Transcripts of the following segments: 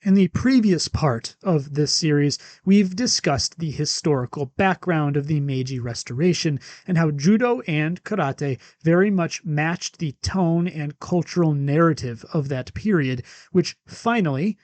In the previous part of this series, we've discussed the historical background of the Meiji Restoration and how judo and karate very much matched the tone and cultural narrative of that period, which finally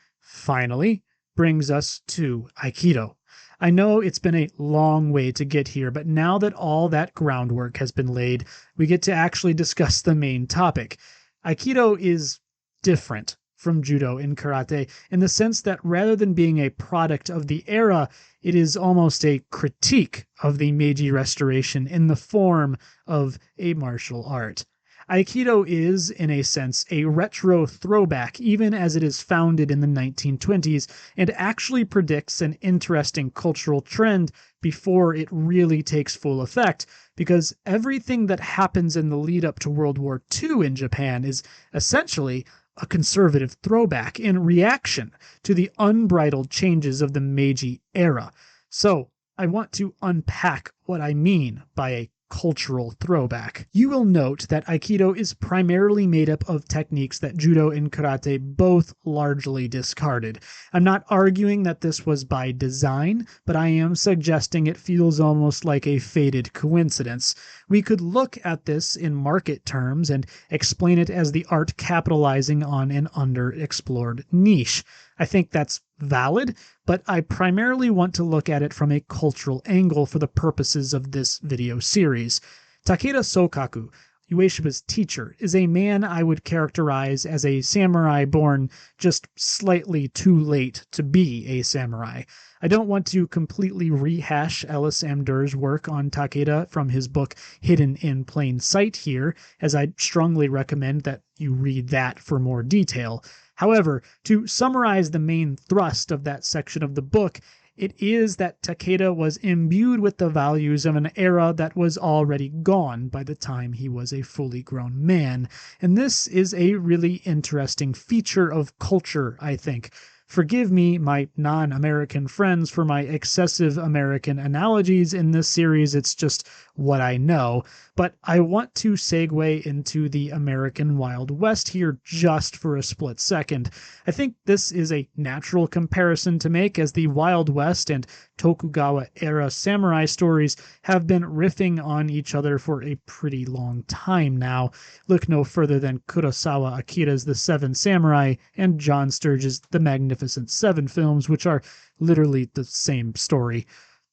brings us to Aikido. I know it's been a long way to get here, but now that all that groundwork has been laid, we get to actually discuss the main topic. Aikido is different from judo and karate in the sense that rather than being a product of the era, it is almost a critique of the Meiji Restoration in the form of a martial art. Aikido is, in a sense, a retro throwback, even as it is founded in the 1920s, and actually predicts an interesting cultural trend before it really takes full effect, because everything that happens in the lead up to World War II in Japan is essentially a conservative throwback in reaction to the unbridled changes of the Meiji era. So, I want to unpack what I mean by a cultural throwback. You will note that Aikido is primarily made up of techniques that judo and karate both largely discarded. I'm not arguing that this was by design, but I am suggesting it feels almost like a fated coincidence. We could look at this in market terms and explain it as the art capitalizing on an underexplored niche. I think that's valid, but I primarily want to look at it from a cultural angle for the purposes of this video series. Takeda Sokaku, Ueshiba's teacher, is a man I would characterize as a samurai born just slightly too late to be a samurai. I don't want to completely rehash Ellis Amdur's work on Takeda from his book Hidden in Plain Sight here, as I strongly recommend that you read that for more detail. However, to summarize the main thrust of that section of the book, it is that Takeda was imbued with the values of an era that was already gone by the time he was a fully grown man. And this is a really interesting feature of culture, I think. Forgive me, my non-American friends, for my excessive American analogies in this series. It's just what I know. But I want to segue into the American Wild West here just for a split second. I think this is a natural comparison to make, as the Wild West and Tokugawa-era samurai stories have been riffing on each other for a pretty long time now. Look no further than Kurosawa Akira's The Seven Samurai and John Sturge's The Magnificent Seven films, which are literally the same story.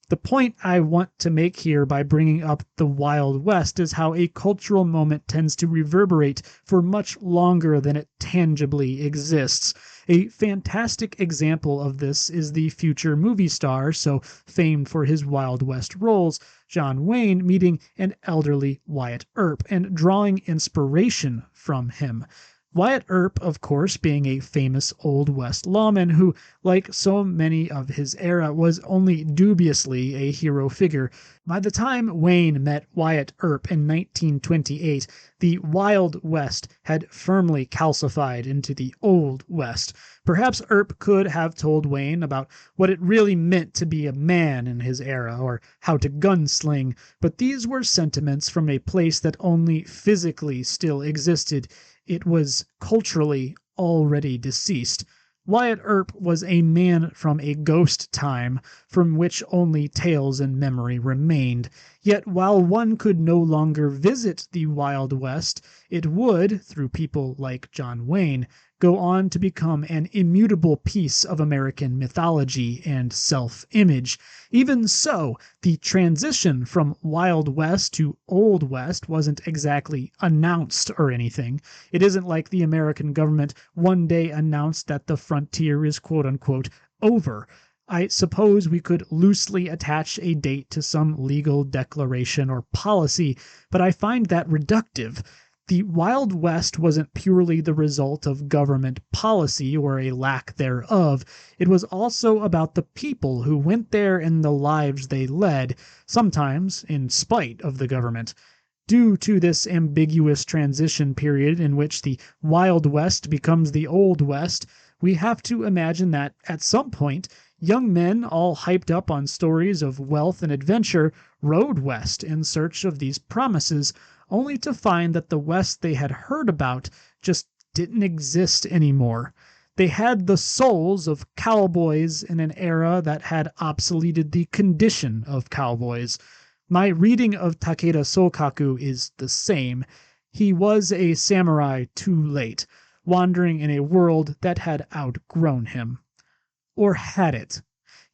The point I want to make here by bringing up the Wild West is how a cultural moment tends to reverberate for much longer than it tangibly exists. A fantastic example of this is the future movie star, so famed for his Wild West roles, John Wayne, meeting an elderly Wyatt Earp and drawing inspiration from him. Wyatt Earp, of course, being a famous Old West lawman who, like so many of his era, was only dubiously a hero figure. By the time Wayne met Wyatt Earp in 1928, the Wild West had firmly calcified into the Old West. Perhaps Earp could have told Wayne about what it really meant to be a man in his era, or how to gunsling, but these were sentiments from a place that only physically still existed. It was culturally already deceased. Wyatt Earp was a man from a ghost time from which only tales and memory remained. Yet while one could no longer visit the Wild West, it would, through people like John Wayne, go on to become an immutable piece of American mythology and self-image. Even so, the transition from Wild West to Old West wasn't exactly announced or anything. It isn't like the American government one day announced that the frontier is quote-unquote over. I suppose we could loosely attach a date to some legal declaration or policy, but I find that reductive. The Wild West wasn't purely the result of government policy or a lack thereof. It was also about the people who went there and the lives they led, sometimes in spite of the government. Due to this ambiguous transition period in which the Wild West becomes the Old West, we have to imagine that, at some point, young men, all hyped up on stories of wealth and adventure, rode west in search of these promises, only to find that the West they had heard about just didn't exist anymore. They had the souls of cowboys in an era that had obsoleted the condition of cowboys. My reading of Takeda Sokaku is the same. He was a samurai too late, wandering in a world that had outgrown him. Or had it?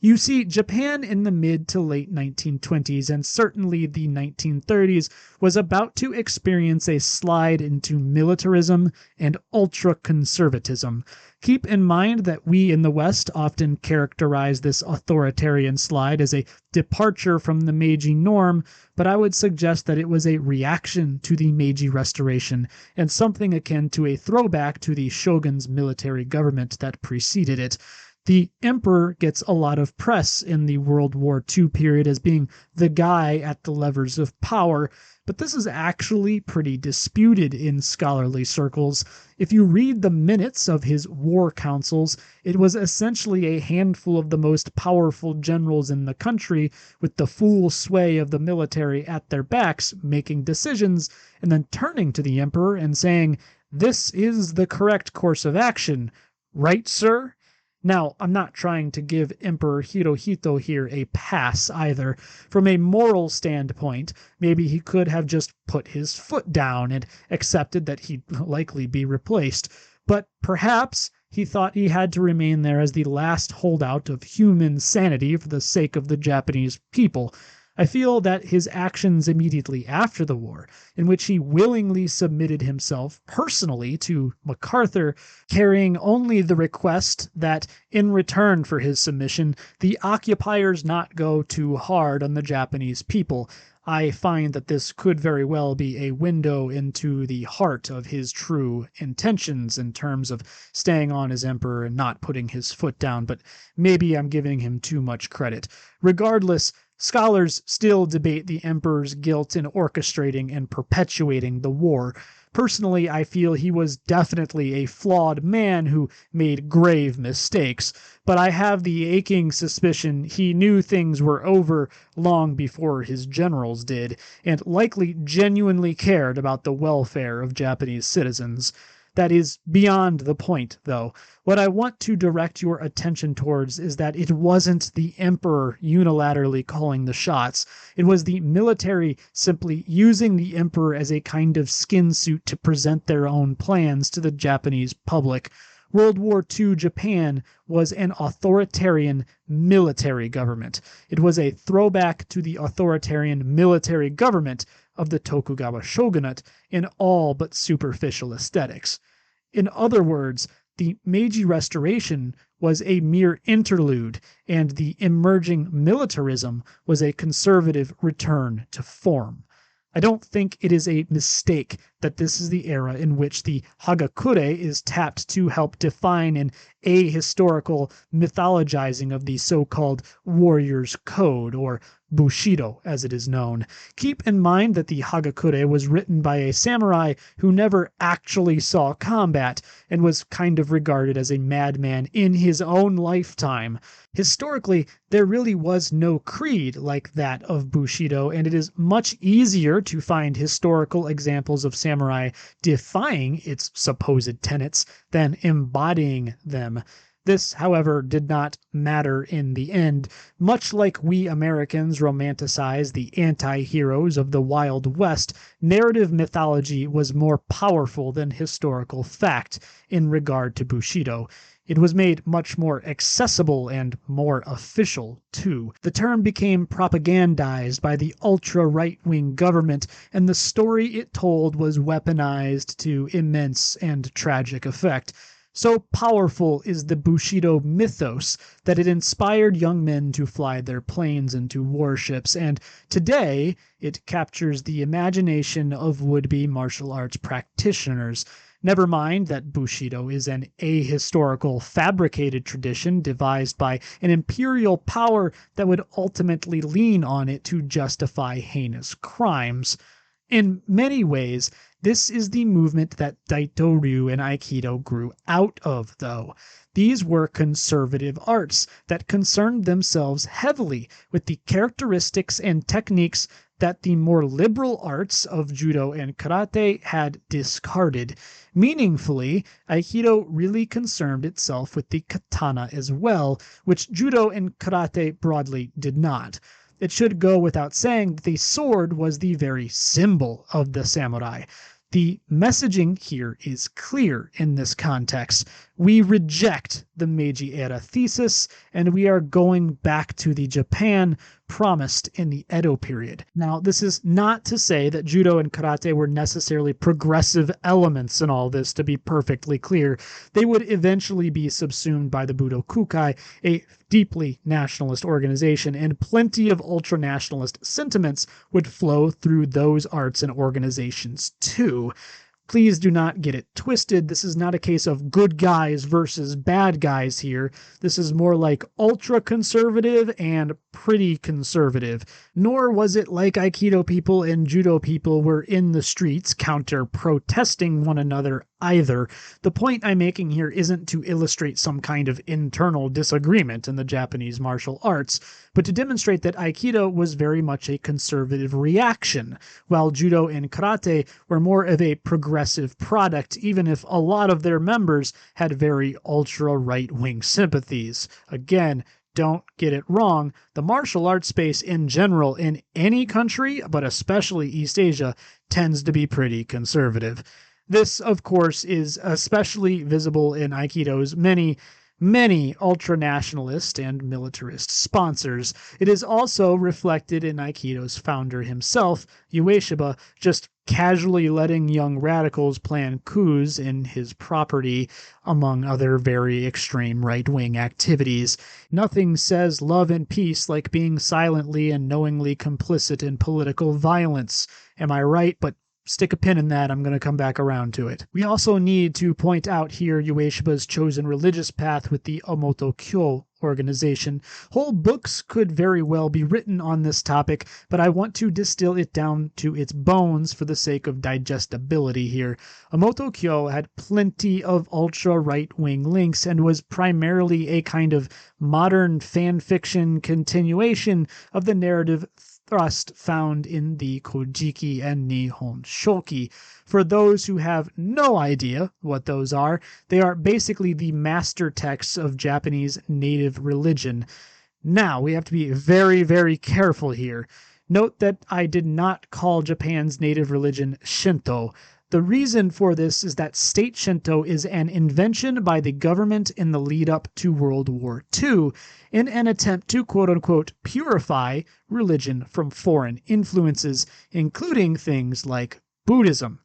You see, Japan in the mid to late 1920s and certainly the 1930s was about to experience a slide into militarism and ultra-conservatism. Keep in mind that we in the West often characterize this authoritarian slide as a departure from the Meiji norm, but I would suggest that it was a reaction to the Meiji Restoration and something akin to a throwback to the shogun's military government that preceded it. The emperor gets a lot of press in the World War II period as being the guy at the levers of power, but this is actually pretty disputed in scholarly circles. If you read the minutes of his war councils, it was essentially a handful of the most powerful generals in the country with the full sway of the military at their backs making decisions and then turning to the emperor and saying, "This is the correct course of action, right, sir?" Now, I'm not trying to give Emperor Hirohito here a pass either. From a moral standpoint, maybe he could have just put his foot down and accepted that he'd likely be replaced. But perhaps he thought he had to remain there as the last holdout of human sanity for the sake of the Japanese people. I feel that his actions immediately after the war, in which he willingly submitted himself personally to MacArthur, carrying only the request that, in return for his submission, the occupiers not go too hard on the Japanese people. I find that this could very well be a window into the heart of his true intentions in terms of staying on as emperor and not putting his foot down, but maybe I'm giving him too much credit. Regardless, scholars still debate the emperor's guilt in orchestrating and perpetuating the war. Personally, I feel he was definitely a flawed man who made grave mistakes, but I have the aching suspicion he knew things were over long before his generals did, and likely genuinely cared about the welfare of Japanese citizens. That is beyond the point, though. What I want to direct your attention towards is that it wasn't the emperor unilaterally calling the shots. It was the military simply using the emperor as a kind of skin suit to present their own plans to the Japanese public. World War II Japan was an authoritarian military government. It was a throwback to the authoritarian military government of the Tokugawa shogunate in all but superficial aesthetics. In other words, the Meiji Restoration was a mere interlude, and the emerging militarism was a conservative return to form. I don't think it is a mistake that this is the era in which the Hagakure is tapped to help define an ahistorical mythologizing of the so-called warrior's code, or Bushido as it is known. Keep in mind that the Hagakure was written by a samurai who never actually saw combat and was kind of regarded as a madman in his own lifetime. Historically, there really was no creed like that of Bushido, and it is much easier to find historical examples of samurai defying its supposed tenets than embodying them. This, however, did not matter in the end. Much like we Americans romanticize the anti-heroes of the Wild West, narrative mythology was more powerful than historical fact in regard to Bushido. It was made much more accessible and more official, too. The term became propagandized by the ultra-right-wing government, and the story it told was weaponized to immense and tragic effect. So powerful is the Bushido mythos that it inspired young men to fly their planes into warships, and today it captures the imagination of would-be martial arts practitioners. Never mind that Bushido is an ahistorical, fabricated tradition devised by an imperial power that would ultimately lean on it to justify heinous crimes. In many ways, this is the movement that Daito-ryu and Aikido grew out of, though. These were conservative arts that concerned themselves heavily with the characteristics and techniques that the more liberal arts of judo and karate had discarded. Meaningfully, Aikido really concerned itself with the katana as well, which judo and karate broadly did not. It should go without saying that the sword was the very symbol of the samurai. The messaging here is clear in this context. We reject the Meiji-era thesis, and we are going back to the Japan promised in the Edo period. Now, this is not to say that judo and karate were necessarily progressive elements in all this, to be perfectly clear. They would eventually be subsumed by the Budo Kukai, a deeply nationalist organization, and plenty of ultra-nationalist sentiments would flow through those arts and organizations too. Please do not get it twisted. This is not a case of good guys versus bad guys here. This is more like ultra-conservative and pretty conservative. Nor was it like Aikido people and Judo people were in the streets counter-protesting one another either. The point I'm making here isn't to illustrate some kind of internal disagreement in the Japanese martial arts, but to demonstrate that Aikido was very much a conservative reaction, while Judo and Karate were more of a progressive product, even if a lot of their members had very ultra-right-wing sympathies. Again, don't get it wrong, the martial arts space in general in any country, but especially East Asia, tends to be pretty conservative. This, of course, is especially visible in Aikido's many ultra-nationalist and militarist sponsors. It is also reflected in Aikido's founder himself, Ueshiba, just casually letting young radicals plan coups in his property, among other very extreme right-wing activities. Nothing says love and peace like being silently and knowingly complicit in political violence. Am I right? But stick a pin in that, I'm going to come back around to it. We also need to point out here Ueshiba's chosen religious path with the Omoto Kyo organization. Whole books could very well be written on this topic, but I want to distill it down to its bones for the sake of digestibility here. Omoto Kyo had plenty of ultra-right-wing links and was primarily a kind of modern fan fiction continuation of the narrative thrust found in the Kojiki and Nihon Shoki. For those who have no idea what those are, they are basically the master texts of Japanese native religion. Now, we have to be very, very careful here. Note that I did not call Japan's native religion Shinto. The reason for this is that state Shinto is an invention by the government in the lead-up to World War II in an attempt to quote-unquote purify religion from foreign influences, including things like Buddhism.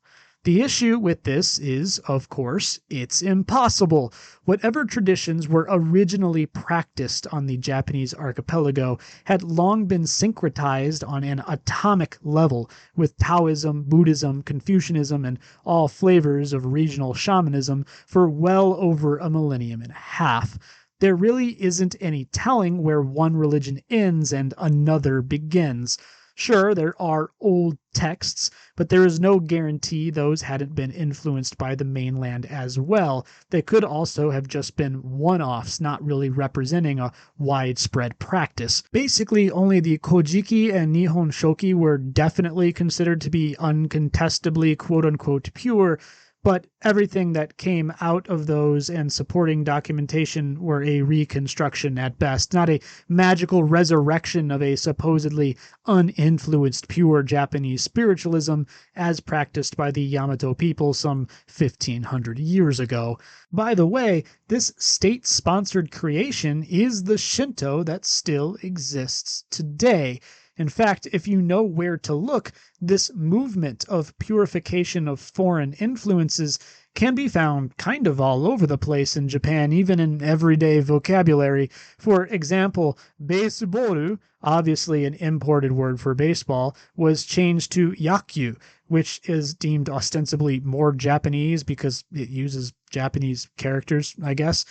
The issue with this is, of course, it's impossible. Whatever traditions were originally practiced on the Japanese archipelago had long been syncretized on an atomic level with Taoism, Buddhism, Confucianism, and all flavors of regional shamanism for well over a millennium and a half. There really isn't any telling where one religion ends and another begins. Sure, there are old texts, but there is no guarantee those hadn't been influenced by the mainland as well. They could also have just been one-offs, not really representing a widespread practice. Basically, only the Kojiki and Nihon Shoki were definitely considered to be uncontestably quote-unquote pure, but everything that came out of those and supporting documentation were a reconstruction at best, not a magical resurrection of a supposedly uninfluenced pure Japanese spiritualism as practiced by the Yamato people some 1500 years ago. By the way, this state-sponsored creation is the Shinto that still exists today. In fact, if you know where to look, this movement of purification of foreign influences can be found kind of all over the place in Japan, even in everyday vocabulary. For example, baseboru, obviously an imported word for baseball, was changed to yakyu, which is deemed ostensibly more Japanese because it uses Japanese characters, I guess.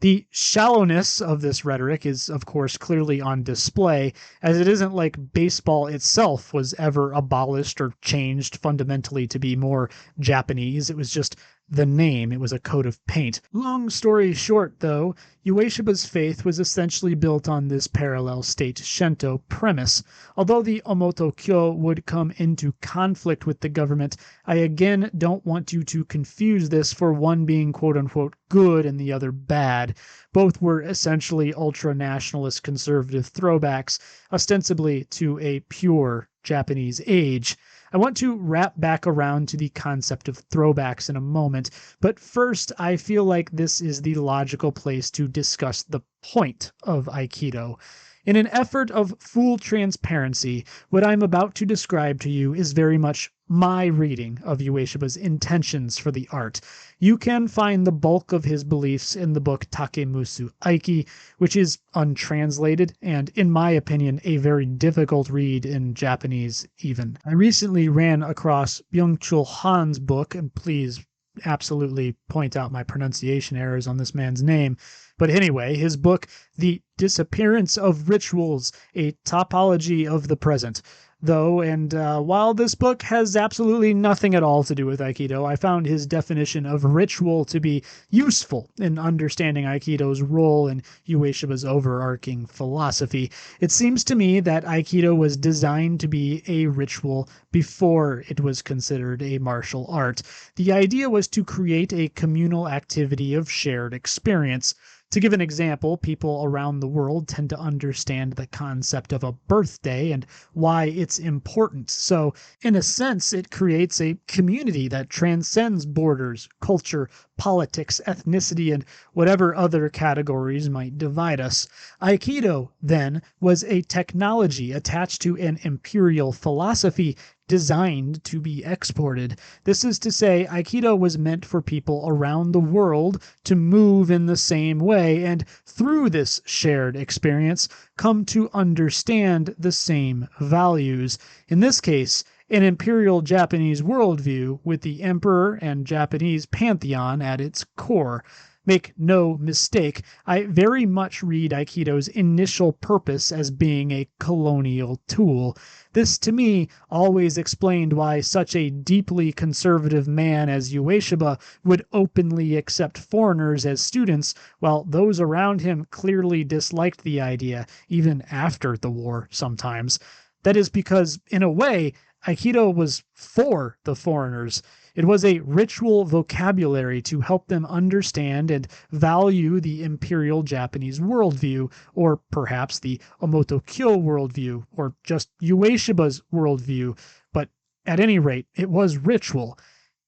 The shallowness of this rhetoric is, of course, clearly on display, as it isn't like baseball itself was ever abolished or changed fundamentally to be more Japanese. It was just the name. It was a coat of paint. Long story short, though, Ueshiba's faith was essentially built on this parallel state Shinto premise. Although the Omoto-kyo would come into conflict with the government, I again don't want you to confuse this for one being quote-unquote good and the other bad. Both were essentially ultra-nationalist conservative throwbacks, ostensibly to a pure Japanese age. I want to wrap back around to the concept of throwbacks in a moment, but first I feel like this is the logical place to discuss the point of Aikido. In an effort of full transparency, what I'm about to describe to you is very much my reading of Ueshiba's intentions for the art. You can find the bulk of his beliefs in the book Takemusu Aiki, which is untranslated and, in my opinion, a very difficult read in Japanese even. I recently ran across Byung-Chul Han's book, and please absolutely point out my pronunciation errors on this man's name. But anyway, his book, The Disappearance of Rituals, a Topology of the Present. Though, and while this book has absolutely nothing at all to do with Aikido, I found his definition of ritual to be useful in understanding Aikido's role in Ueshiba's overarching philosophy. It seems to me that Aikido was designed to be a ritual before it was considered a martial art. The idea was to create a communal activity of shared experience. To give an example, people around the world tend to understand the concept of a birthday and why it's important. So, in a sense, it creates a community that transcends borders, culture, politics, ethnicity, and whatever other categories might divide us. Aikido, then, was a technology attached to an imperial philosophy designed to be exported. This is to say, Aikido was meant for people around the world to move in the same way and, through this shared experience, come to understand the same values. In this case, an imperial Japanese worldview with the emperor and Japanese pantheon at its core. Make no mistake, I very much read Aikido's initial purpose as being a colonial tool. This, to me, always explained why such a deeply conservative man as Ueshiba would openly accept foreigners as students, while those around him clearly disliked the idea, even after the war sometimes. That is because, in a way, Aikido was for the foreigners. It was a ritual vocabulary to help them understand and value the imperial Japanese worldview, or perhaps the Omoto-kyo worldview, or just Ueshiba's worldview. But at any rate, it was ritual.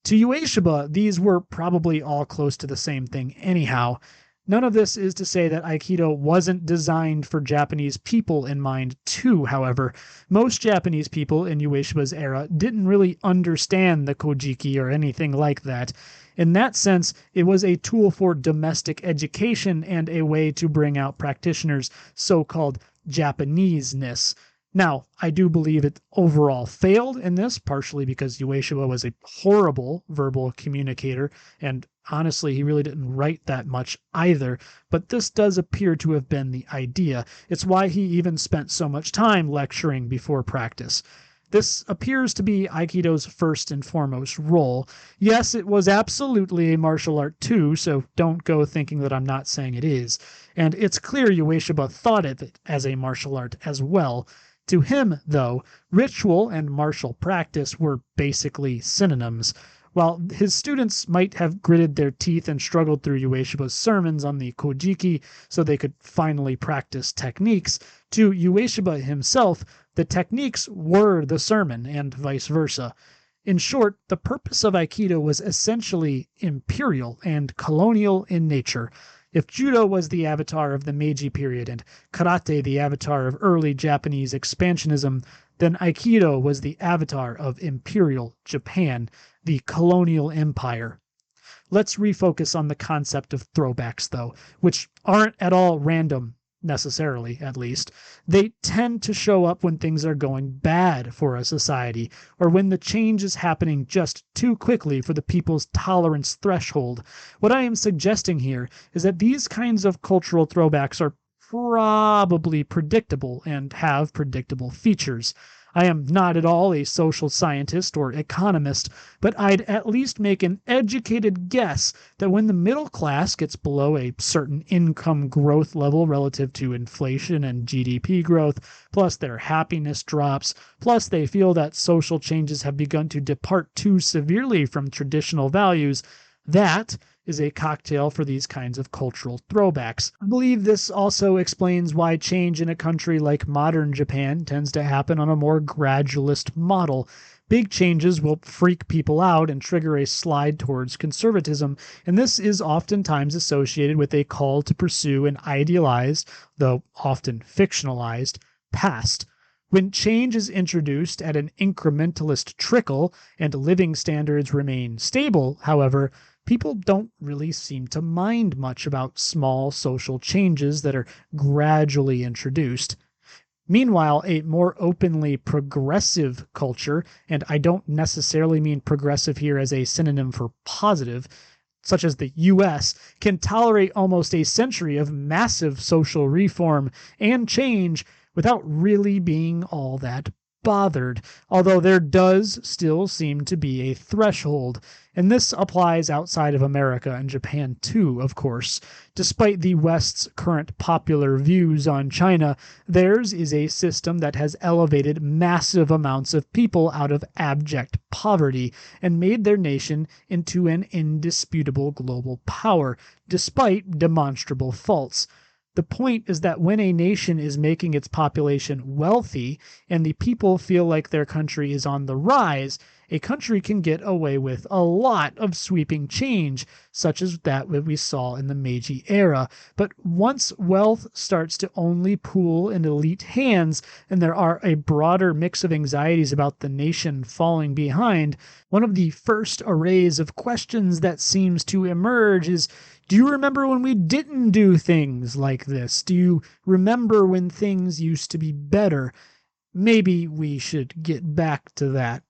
To Ueshiba, these were probably all close to the same thing anyhow. None of this is to say that Aikido wasn't designed for Japanese people in mind too, however. Most Japanese people in Ueshiba's era didn't really understand the Kojiki or anything like that. In that sense, it was a tool for domestic education and a way to bring out practitioners' so-called Japanese-ness. Now, I do believe it overall failed in this, partially because Ueshiba was a horrible verbal communicator, and honestly, he really didn't write that much either, but this does appear to have been the idea. It's why he even spent so much time lecturing before practice. This appears to be Aikido's first and foremost role. Yes, it was absolutely a martial art too, so don't go thinking that I'm not saying it is. And it's clear Ueshiba thought of it as a martial art as well. To him, though, ritual and martial practice were basically synonyms. While his students might have gritted their teeth and struggled through Ueshiba's sermons on the Kojiki so they could finally practice techniques, to Ueshiba himself, the techniques were the sermon and vice versa. In short, the purpose of Aikido was essentially imperial and colonial in nature. If Judo was the avatar of the Meiji period and karate the avatar of early Japanese expansionism, then Aikido was the avatar of imperial Japan, the colonial empire. Let's refocus on the concept of throwbacks, though, which aren't at all random, necessarily at least. They tend to show up when things are going bad for a society, or when the change is happening just too quickly for the people's tolerance threshold. What I am suggesting here is that these kinds of cultural throwbacks are probably predictable and have predictable features. I am not at all a social scientist or economist, but I'd at least make an educated guess that when the middle class gets below a certain income growth level relative to inflation and GDP growth, plus their happiness drops, plus they feel that social changes have begun to depart too severely from traditional values, that is a cocktail for these kinds of cultural throwbacks. I believe this also explains why change in a country like modern Japan tends to happen on a more gradualist model. Big changes will freak people out and trigger a slide towards conservatism, and this is oftentimes associated with a call to pursue an idealized, though often fictionalized, past. When change is introduced at an incrementalist trickle and living standards remain stable, however, people don't really seem to mind much about small social changes that are gradually introduced. Meanwhile, a more openly progressive culture, and I don't necessarily mean progressive here as a synonym for positive, such as the US, can tolerate almost a century of massive social reform and change without really being all that bothered, although there does still seem to be a threshold, and this applies outside of America and Japan too, of course. Despite the West's current popular views on China, theirs is a system that has elevated massive amounts of people out of abject poverty and made their nation into an indisputable global power, despite demonstrable faults. The point is that when a nation is making its population wealthy and the people feel like their country is on the rise, a country can get away with a lot of sweeping change, such as that we saw in the Meiji era. But once wealth starts to only pool in elite hands and there are a broader mix of anxieties about the nation falling behind, one of the first arrays of questions that seems to emerge is, do you remember when we didn't do things like this? Do you remember when things used to be better? Maybe we should get back to that.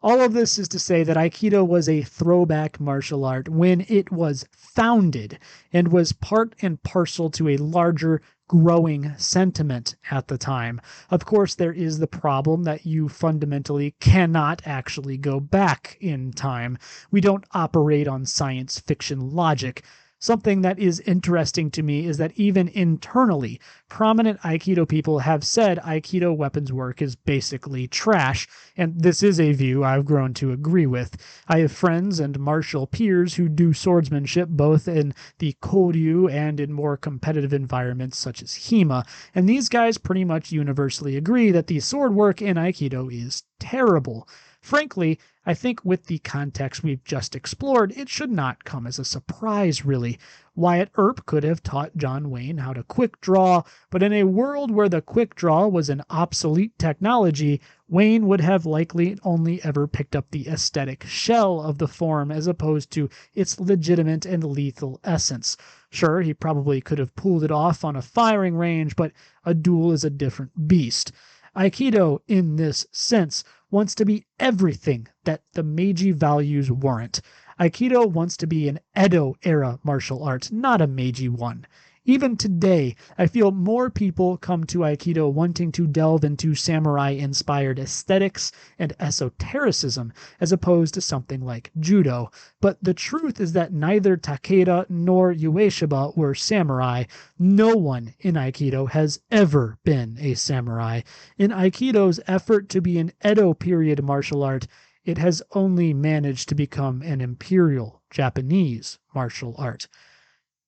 All of this is to say that Aikido was a throwback martial art when it was founded and was part and parcel to a larger growing sentiment at the time. Of course, there is the problem that you fundamentally cannot actually go back in time. We don't operate on science fiction logic. Something that is interesting to me is that even internally, prominent Aikido people have said Aikido weapons work is basically trash, and this is a view I've grown to agree with. I have friends and martial peers who do swordsmanship both in the Koryu and in more competitive environments such as HEMA, and these guys pretty much universally agree that the sword work in Aikido is terrible. Frankly, I think with the context we've just explored, it should not come as a surprise, really. Wyatt Earp could have taught John Wayne how to quick draw, but in a world where the quick draw was an obsolete technology, Wayne would have likely only ever picked up the aesthetic shell of the form as opposed to its legitimate and lethal essence. Sure, he probably could have pulled it off on a firing range, but a duel is a different beast. Aikido, in this sense, wants to be everything that the Meiji values warrant. Aikido wants to be an Edo-era martial art, not a Meiji one. Even today, I feel more people come to Aikido wanting to delve into samurai-inspired aesthetics and esotericism as opposed to something like Judo. But the truth is that neither Takeda nor Ueshiba were samurai. No one in Aikido has ever been a samurai. In Aikido's effort to be an Edo period martial art, it has only managed to become an imperial Japanese martial art.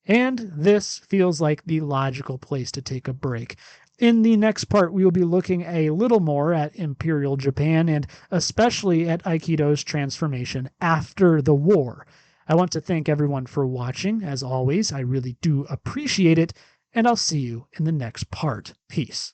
And this feels like the logical place to take a break. In the next part, we will be looking a little more at Imperial Japan and especially at Aikido's transformation after the war. I want to thank everyone for watching. As always, I really do appreciate it, and I'll see you in the next part. Peace.